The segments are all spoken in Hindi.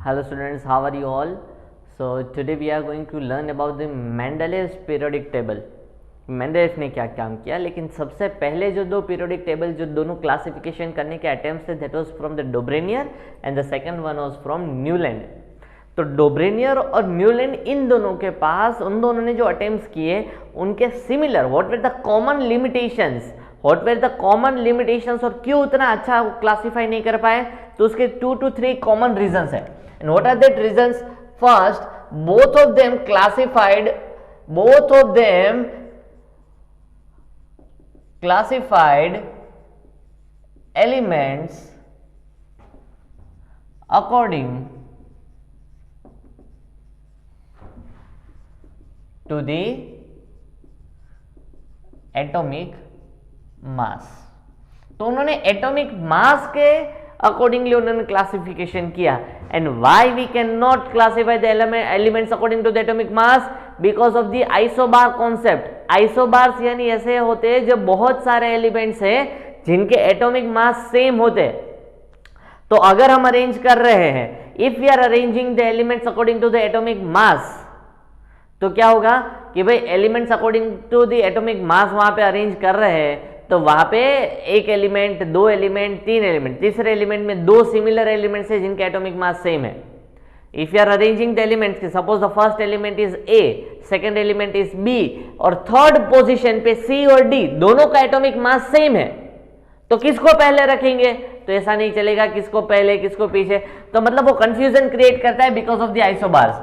Hello students, how are you all? So today we are going to learn about the Mendeleev's periodic table. Mendeleev ने क्या काम किया, लेकिन सबसे पहले जो दो पीरियोडिक टेबल जो दोनों क्लासिफिकेशन करने के अटेम्प्ट्स थे, that was from the Dobereiner and the second one was from Newland. तो डोब्रेनियर और न्यूलैंड इन दोनों के पास उन दोनों ने जो अटेम्प्ट्स किए उनके similar what were the common limitations, और क्यों उतना अच्छा क्लासिफाई नहीं कर पाए, तो उसके 2 to 3 कॉमन रीजंस है. And what are that reasons? First, both of them classified elements according to the atomic mass. तो उन्होंने एटॉमिक मास के अकॉर्डिंगली उन्होंने क्लासिफिकेशन किया. And why we can not classify the elements according to the atomic mass? Because of the isobar concept. Isobars यानी ऐसे होते हैं जब बहुत सारे एलिमेंट्स हैं जिनके एटॉमिक मास सेम होते हैं. तो अगर हम अरेंज कर रहे हैं, if we are arranging the elements according to the atomic mass, तो क्या होगा कि भाई elements according to the atomic mass वहां पे अरेंज कर रहे हैं, तो वहां पे एक एलिमेंट, दो एलिमेंट, तीन एलिमेंट, तीसरे एलिमेंट में दो सिमिलर एलिमेंट्स है जिनके एटॉमिक मास सेम है. If you are arranging the elements, suppose the first element is A, second element is B और थर्ड पोजीशन पे C और D दोनों का एटॉमिक मास सेम है, तो किसको पहले रखेंगे? तो ऐसा नहीं चलेगा किसको पहले किसको पीछे, तो मतलब वो कंफ्यूजन क्रिएट करता है because of the isobars.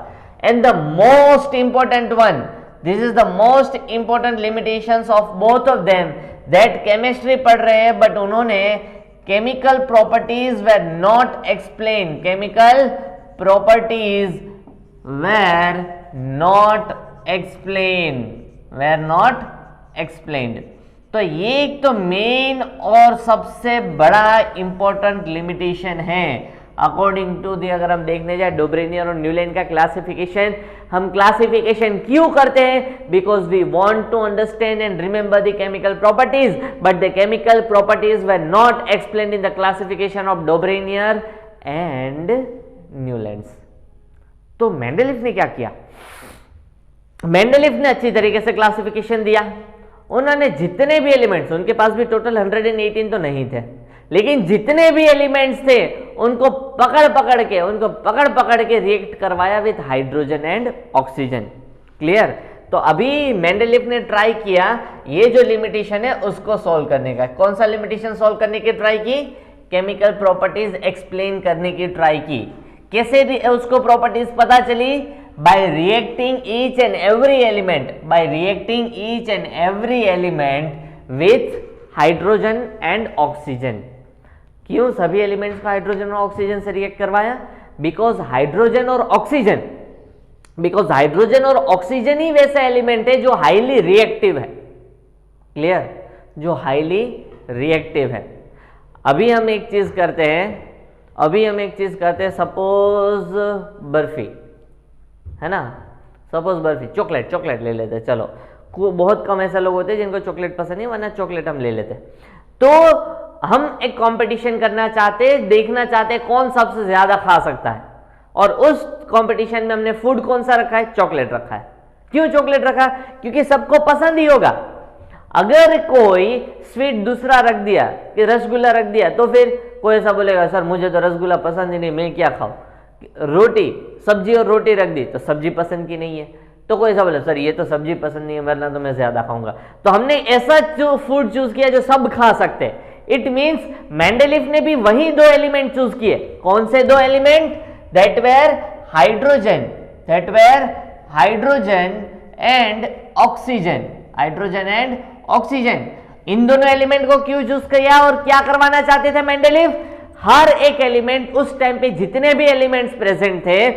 And the most important one, this is the most important limitations of both of them, that chemistry पढ़ रहे हैं बट उन्होंने chemical properties were not explain, chemical properties were not explained. तो ये एक तो मेन और सबसे बड़ा इंपॉर्टेंट लिमिटेशन है अकॉर्डिंग टू दी. अगर हम देखने जाए डोब्रेनियर और न्यूलैंड का क्लासिफिकेशन, हम क्लासिफिकेशन क्यों करते हैं? Because we want to understand and remember the chemical properties, but the chemical properties were not explained in the classification of Dobereiner and Newlands. तो मेंडेलीव ने क्या किया? मेंडेलीव ने अच्छी तरीके से क्लासिफिकेशन दिया. उन्होंने जितने भी एलिमेंट्स, उनके पास भी टोटल 118 तो नहीं थे, लेकिन जितने भी एलिमेंट्स थे उनको पकड़ पकड़ के रिएक्ट करवाया with hydrogen and oxygen. Clear? तो अभी मेंडेलीव ने ट्राई किया ये जो लिमिटेशन है उसको सॉल्व करने का. कौन सा लिमिटेशन सॉल्व करने की ट्राई की? केमिकल प्रॉपर्टीज एक्सप्लेन करने की ट्राई की. कैसे उसको प्रॉपर्टीज पता चली? Bye reacting each and every element with hydrogen and oxygen. क्यों सभी एलिमेंट्स को हाइड्रोजन और ऑक्सीजन से रिएक्ट करवाया? बिकॉज हाइड्रोजन और ऑक्सीजन ही वैसा एलिमेंट है जो हाईली रिएक्टिव है. क्लियर? जो हाईली रिएक्टिव है. अभी हम एक चीज करते हैं, सपोज बर्फी है ना, सपोज बर्फी, चॉकलेट ले लेते हैं. चलो, बहुत कम ऐसे लोग होते हैं जिनको चॉकलेट पसंद नहीं, वरना चॉकलेट हम ले लेते. तो हम एक कंपटीशन करना चाहते, देखना चाहते कौन सबसे ज्यादा खा सकता है, और उस कंपटीशन में हमने फूड कौन सा रखा है? चॉकलेट रखा है. क्यों चॉकलेट रखा? क्योंकि सबको पसंद ही होगा. अगर कोई स्वीट दूसरा रख दिया कि रसगुल्ला रख दिया, तो फिर कोई ऐसा बोलेगा सर मुझे तो रसगुल्ला पसंद ही नहीं, मैं क्या खाऊं? रोटी, सब्जी और रोटी रख दी तो सब्जी पसंद की नहीं है, तो कोई ऐसा बोले सर ये तो सब्जी पसंद नहीं है, वरना तो मैं ज्यादा खाऊंगा. तो हमने ऐसा जो फूड चूज किया जो सब खा सकते हैं. इट मींस मेंडेलीव ने भी वही दो एलिमेंट चूज किए. कौन से दो element? That were hydrogen and oxygen. इन दोनों एलिमेंट को क्यों चूज किया और क्या करवाना चाहते थे मेंडेलीव? हर एक एलिमेंट, उस टाइम पे जितने भी एलिमेंट्स प्रेजेंट थे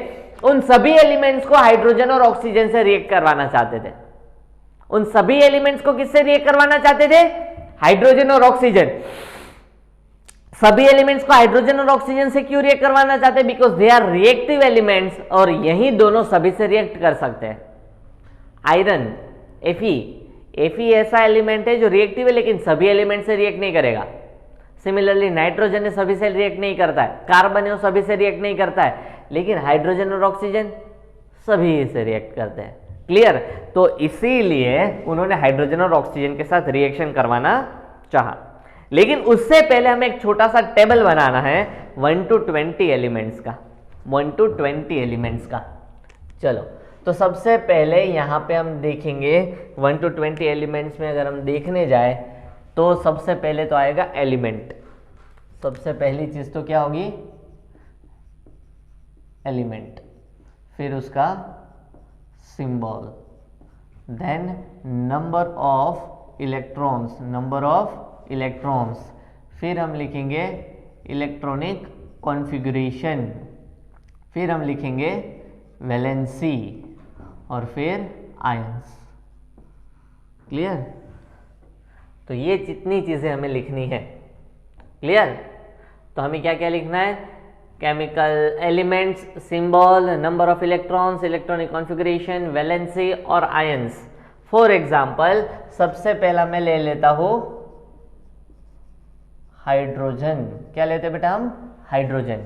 उन सभी एलिमेंट्स को हाइड्रोजन और ऑक्सीजन से रिएक्ट करवाना चाहते थे. उन सभी एलिमेंट्स को किससे रिएक्ट करवाना चाहते थे? हाइड्रोजन और ऑक्सीजन. सभी एलिमेंट्स को हाइड्रोजन और ऑक्सीजन से क्यों रिएक्ट करवाना चाहते हैं? Because they are reactive elements, और यही दोनों सभी से रिएक्ट कर सकते हैं. आयरन, Fe ऐसा एलिमेंट है जो रिएक्टिव है लेकिन सभी एलिमेंट से रिएक्ट नहीं करेगा. सिमिलरली नाइट्रोजन सभी से रिएक्ट नहीं करता है, कार्बन है सभी से रिएक्ट नहीं करता है, लेकिन हाइड्रोजन और ऑक्सीजन सभी से रिएक्ट करते हैं। क्लियर? तो इसीलिए उन्होंने हाइड्रोजन और ऑक्सीजन के साथ रिएक्शन करवाना चाहा। लेकिन उससे पहले हमें एक छोटा सा टेबल बनाना है 1 to 20 एलिमेंट्स का, 1 to 20 एलिमेंट्स का। चलो, तो सबसे पहले यहां पे हम देखेंगे 1 to 20 एलिमेंट्स में अगर हम देखने जाए तो सबसे पहले तो आएगा एलिमेंट। सबसे पहली चीज तो क्या होगी? एलिमेंट, फिर उसका symbol, then number of electrons, number of electrons, फिर हम लिखेंगे इलेक्ट्रॉनिक कॉन्फ़िगरेशन, फिर हम लिखेंगे वैलेंसी और फिर आयंस। क्लियर? तो ये जितनी चीजें हमें लिखनी है। क्लियर? तो हमें क्या क्या लिखना है? Chemical elements, symbol, number of electrons, electronic configuration, valency और आयंस। फॉर एग्जाम्पल, सबसे पहला मैं ले लेता हूं हाइड्रोजन। क्या लेते हैं बेटा हम? हाइड्रोजन।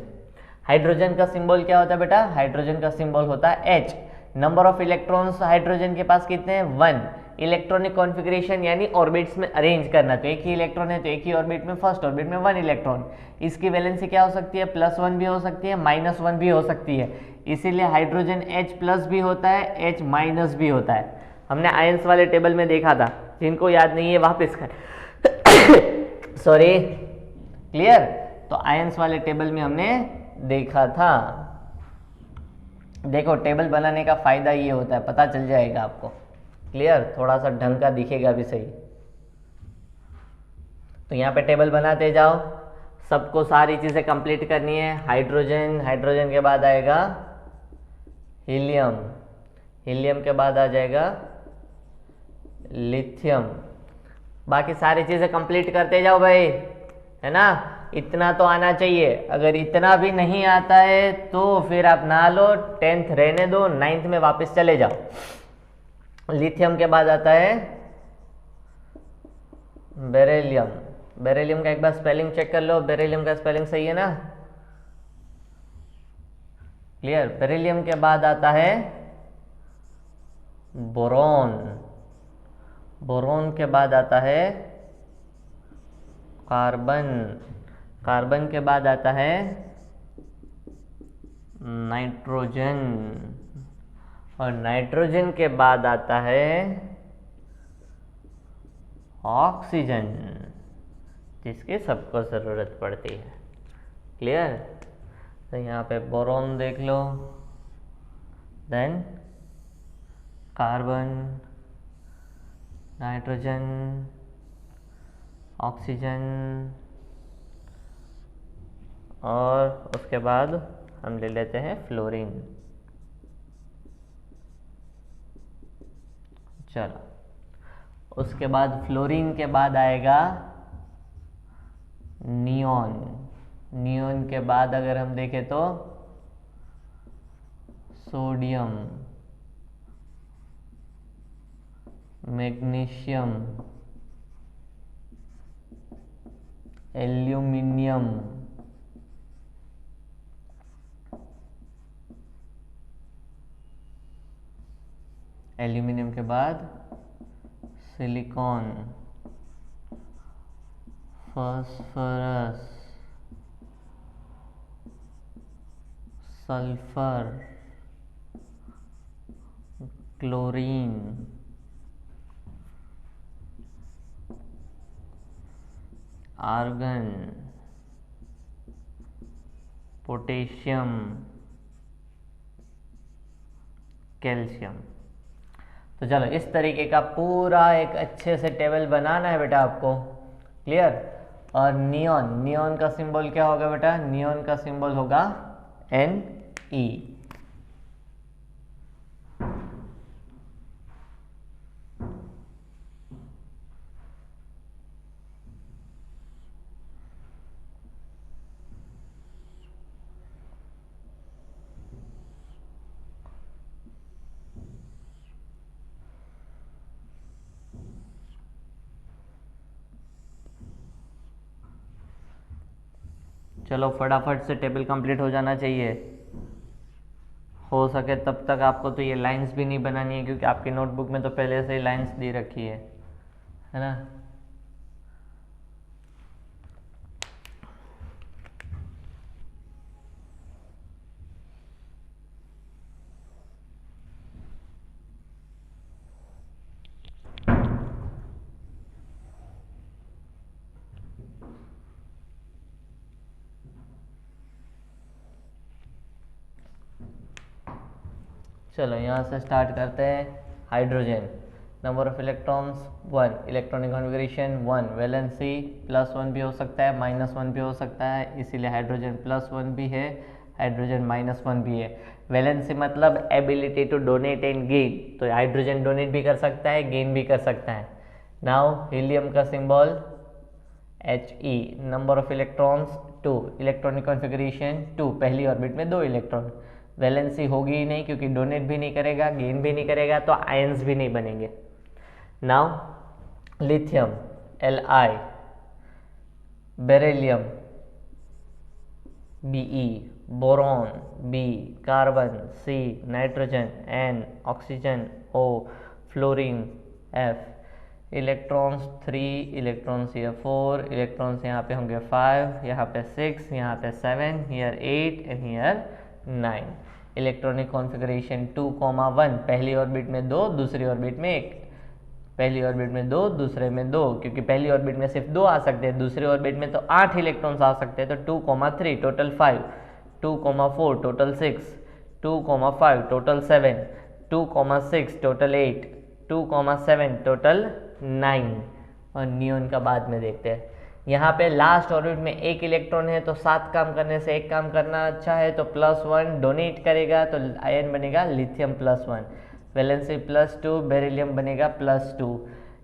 हाइड्रोजन का सिंबल क्या होता है बेटा? हाइड्रोजन का सिंबल होता है H। Number of electrons hydrogen के पास कितने हैं? 1। इलेक्ट्रॉनिक कॉन्फ़िगरेशन यानी ऑर्बिट्स में अरेंज करना, तो एक ही इलेक्ट्रॉन है तो एक ही ऑर्बिट में, फर्स्ट ऑर्बिट में 1 इलेक्ट्रॉन। इसकी वैलेंसी क्या हो सकती है? +1 भी हो सकती है, -1 भी हो सकती है। इसीलिए हाइड्रोजन H+ भी होता है, H- भी होता है। हमने आयंस वाले टेबल में देखा था, जिनको याद नहीं है वापस कर सॉरी। क्लियर? तो आयंस वाले टेबल में हमने देखा था। देखो, टेबल बनाने का फायदा ये होता है, पता चल जाएगा आपको। क्लियर? थोड़ा सा ढंग का दिखेगा भी सही। तो यहाँ पे टेबल बनाते जाओ, सबको सारी चीजें कंप्लीट करनी है। हाइड्रोजन, हाइड्रोजन के बाद आएगा हीलियम, हीलियम के बाद आ जाएगा लिथियम। बाकी सारी चीजें कंप्लीट करते जाओ भाई, है ना? इतना तो आना चाहिए। अगर इतना भी नहीं आता है तो फिर आप ना लो, 10th रहने दो, 9th में वापस चले जाओ। लिथियम के बाद आता है बेरिलियम। बेरिलियम का एक बार स्पेलिंग चेक कर लो, बेरिलियम का स्पेलिंग सही है ना? क्लियर? बेरिलियम के बाद आता है बोरॉन। बोरॉन के बाद आता है कार्बन। कार्बन के बाद आता है नाइट्रोजन, और नाइट्रोजन के बाद आता है ऑक्सीजन, जिसकी सबको ज़रूरत पड़ती है। क्लियर? तो यहाँ पे बोरॉन देख लो, देन कार्बन, नाइट्रोजन, ऑक्सीजन, और उसके बाद हम ले लेते हैं फ्लोरीन। चलो, उसके बाद फ्लोरीन के बाद आएगा नियॉन। नियॉन के बाद अगर हम देखें तो सोडियम, मैग्नीशियम, एल्यूमिनियम, एल्यूमिनियम के बाद silicon, phosphorus, sulphur, chlorine, argon, potassium, calcium. तो चलो, इस तरीके का पूरा एक अच्छे से टेबल बनाना है बेटा आपको। क्लियर? और नियॉन, नियॉन का सिंबल क्या होगा बेटा? नियॉन का सिंबल होगा Ne। चलो, फटाफट से टेबल कंप्लीट हो जाना चाहिए। हो सके तब तक आपको तो ये लाइंस भी नहीं बनानी है, क्योंकि आपकी नोटबुक में तो पहले से ही लाइंस दी रखी है ना। चलो यहाँ से स्टार्ट करते हैं। Hydrogen, number of electrons 1, electronic configuration 1, valency +1 भी हो सकता है, -1 भी हो सकता है, इसीलिए हाइड्रोजन +1 भी है, हाइड्रोजन -1 भी है। वैलेंसी मतलब ability to donate and gain, तो हाइड्रोजन डोनेट भी कर सकता है, गेन भी कर सकता है। नाउ हीलियम का symbol He, number of electrons 2, electronic configuration 2, पहली ऑर्बिट में 2 इलेक्ट्रॉन। वैलेंसी होगी ही नहीं क्योंकि डोनेट भी नहीं करेगा, गेन भी नहीं करेगा, तो आयंस भी नहीं बनेंगे। Now lithium Li, beryllium Be, boron B, carbon C, nitrogen N, oxygen O, fluorine F, electrons 3, electrons ये 4, इलेक्ट्रॉन्स यहाँ पे होंगे 5, यहाँ पे 6, यहाँ पे 7, here 8 and here 9। Electronic configuration 2,1, पहली ऑर्बिट में 2, दूसरी ऑर्बिट में 1, पहली ऑर्बिट में 2, दूसरे में 2, क्योंकि पहली ऑर्बिट में सिर्फ 2 आ सकते हैं, दूसरी ऑर्बिट में तो 8 इलेक्ट्रॉन्स आ सकते हैं, तो 2,3 total 5, 2,4 total 6, 2,5 total 7, 2,6 total 8, 2,7 total 9। और नियोन का बाद में देखते हैं। यहाँ पे लास्ट ऑर्बिट में 1 इलेक्ट्रॉन है, तो 7 काम करने से 1 काम करना अच्छा है, तो +1 डोनेट करेगा, तो आयन बनेगा लिथियम +1, वैलेंसी +2, बेरिलियम बनेगा +2।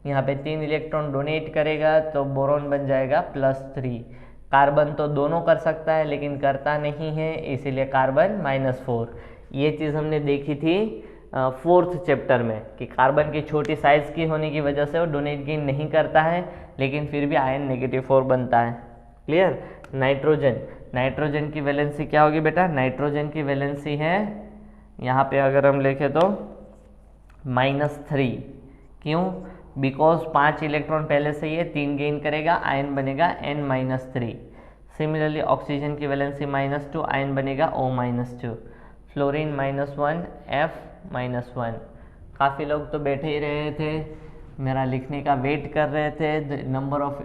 यहाँ पे 3 इलेक्ट्रॉन डोनेट करेगा, तो बोरॉन बन जाएगा +3। कार्बन तो दोनों कर सकता है लेकिन करता नहीं है, इसीलिए कार्बन -4। ये चीज़ हमने देखी थी 4th चैप्टर में कि कार्बन की छोटी साइज की होने की वजह से वो डोनेट गेन नहीं करता है, लेकिन फिर भी आयन -4 बनता है। क्लियर। नाइट्रोजन, नाइट्रोजन की वैलेंसी क्या होगी बेटा? नाइट्रोजन की वैलेंसी है यहाँ पे अगर हम लिखें तो -3। क्यों? बिकॉज 5 इलेक्ट्रॉन पहले से ही है, 3 गेन करेगा, आयन बनेगा N-3। सिमिलरली ऑक्सीजन की वैलेंसी -2, आयन बनेगा O-2। Fluorine -1, F-1। काफ़ी लोग तो बैठे ही रहे थे, मेरा लिखने का वेट कर रहे थे। Number of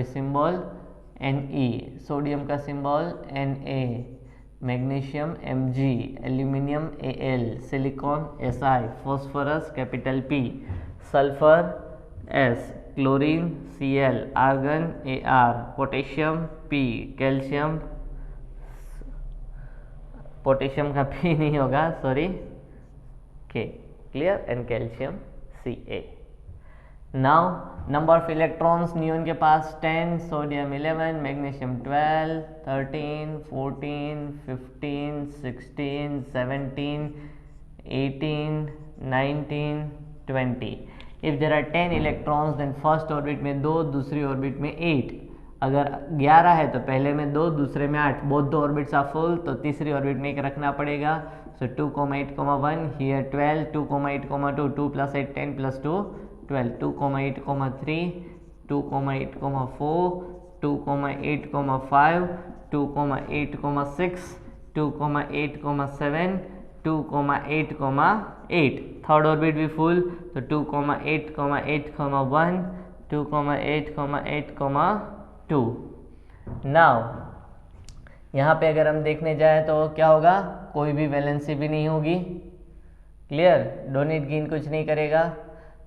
symbol Ne, sodium का symbol Na, magnesium Mg, aluminium Al, silicon Si, phosphorus P, sulphur S, chlorine Cl, argon Ar, potassium P, calcium, potassium का P नहीं होगा, sorry, K, clear, and calcium Ca। Now number of electrons neon के पास 10, सोडियम 11, मैग्नीशियम 12, 13, 14, 15, 16, 17, 18, 19, 20। If there are 10 electrons then first orbit में 2, दूसरी ऑर्बिट में 8। अगर 11 है तो पहले में 2, दूसरे में 8, बोथ दो ऑर्बिट्स आर फुल, तो तीसरी ऑर्बिट में 1 रखना पड़ेगा। सो 2,8,1, हियर 12, 2,8,2, 2 + 8 10 + 2 12, 2,8,3, 2,8,4, 2,8,5, 2,8,6, 2,8,7, 2,8,8। थर्ड ऑर्बिट भी फुल, तो 2,8,8,1, 2,8,8,2। नाउ यहाँ पे अगर हम देखने जाएं तो क्या होगा? कोई भी वैलेंसी भी नहीं होगी। क्लियर। डोनेट गेन कुछ नहीं करेगा।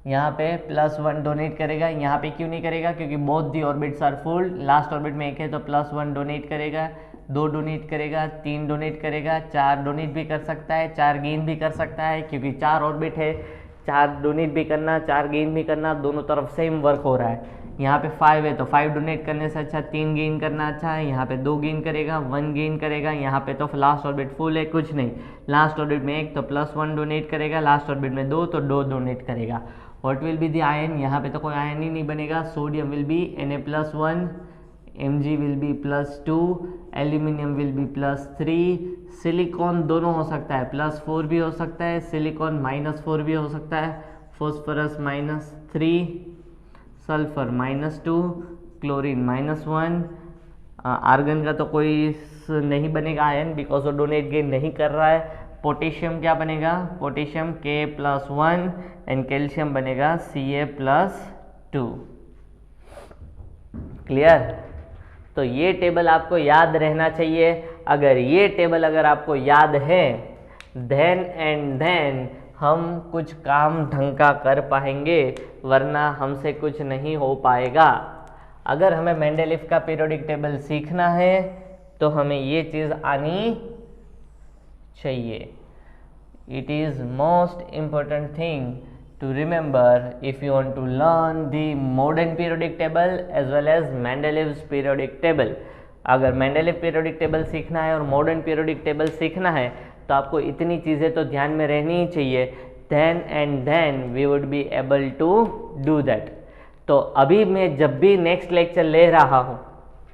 यहाँ पे +1 डोनेट करेगा। यहाँ पे क्यों नहीं करेगा? क्योंकि both the orbits are full. Last orbit में 1 है तो +1 डोनेट करेगा, 2 डोनेट करेगा, 3 डोनेट करेगा, 4 डोनेट भी कर सकता है, 4 गेन भी कर सकता है, क्योंकि 4 ऑर्बिट है, 4 डोनेट भी करना, 4 गेन भी करना, दोनों तरफ सेम वर्क हो रहा है। यहाँ पे 5 है तो 5 डोनेट करने से अच्छा 3 गेन करना अच्छा है। यहाँ पे 2 गेन करेगा, 1 गेन करेगा। यहाँ पे तो लास्ट ऑर्बिट फुल है, कुछ नहीं। लास्ट ऑर्बिट में 1 तो +1 डोनेट करेगा, लास्ट ऑर्बिट में 2 तो 2 डोनेट करेगा। What will be the ion? यहाँ पे तो कोई आयन ही नहीं बनेगा। Sodium will be Na+1, Mg will be +2, aluminium will be +3, silicon दोनों हो सकता है, +4 भी हो सकता है, सिलिकॉन -4 भी हो सकता है, फॉस्फोरस -3, सल्फर -2, क्लोरीन -1, आर्गन का तो कोई नहीं बनेगा आयन बिकॉज वो डोनेट गेन नहीं कर रहा है। पोटेशियम क्या बनेगा, पोटेशियम K+1 एंड कैल्शियम बनेगा Ca+2। क्लियर? तो ये टेबल आपको याद रहना चाहिए। अगर ये टेबल अगर आपको याद है देन एंड देन हम कुछ काम ढंग का कर पाएंगे, वरना हमसे कुछ नहीं हो पाएगा। अगर हमें मेंडेलीव का पीरियोडिक टेबल सीखना है तो हमें ये चीज़ आनी चाहिए। It is most important thing to remember if you want to learn the modern periodic table as well as Mendeleev's periodic table। अगर मेंडेलीव पीरियोडिक टेबल सीखना है और मॉडर्न पीरियोडिक टेबल सीखना है तो आपको इतनी चीज़ें तो ध्यान में रहनी ही चाहिए, then and then we would be able to do that। तो अभी मैं जब भी नेक्स्ट लेक्चर ले रहा हूँ,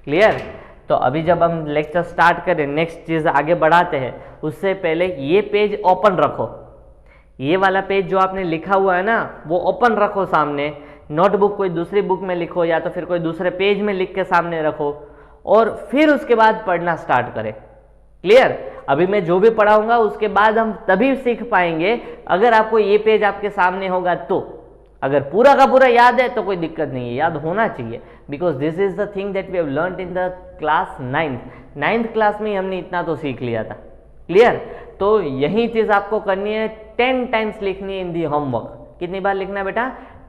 क्लियर? तो अभी जब हम लेक्चर स्टार्ट करें, नेक्स्ट चीज़ आगे बढ़ाते हैं, उससे पहले ये पेज ओपन रखो। ये वाला पेज जो आपने लिखा हुआ है ना वो ओपन रखो सामने, नोटबुक कोई दूसरी बुक में लिखो या तो फिर कोई दूसरे पेज में लिख के सामने रखो और फिर उसके बाद पढ़ना स्टार्ट करें। क्लियर? अभी मैं जो भी पढ़ाऊंगा उसके बाद हम तभी सीख पाएंगे अगर आपको ये पेज आपके सामने होगा तो। अगर पूरा का पूरा याद है तो कोई दिक्कत नहीं है, याद होना चाहिए, because this is the thing that we have learned in the class 9th class में हमने इतना तो सीख लिया था। क्लियर? तो यही चीज आपको करनी है, 10 टाइम्स लिखनी है इन दी होमवर्क। कितनी बार लिखना है बेटा?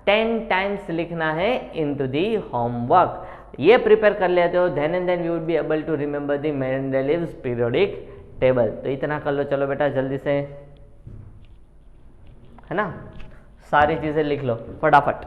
10 टाइम्स लिखना है इन टू दी होमवर्क। ये प्रिपेयर कर लेते हो then and then we would be able to remember the Mendeleev's periodic table. तो इतना कर लो, चलो बेटा जल्दी से, है ना, सारी चीजें लिख लो फटाफट।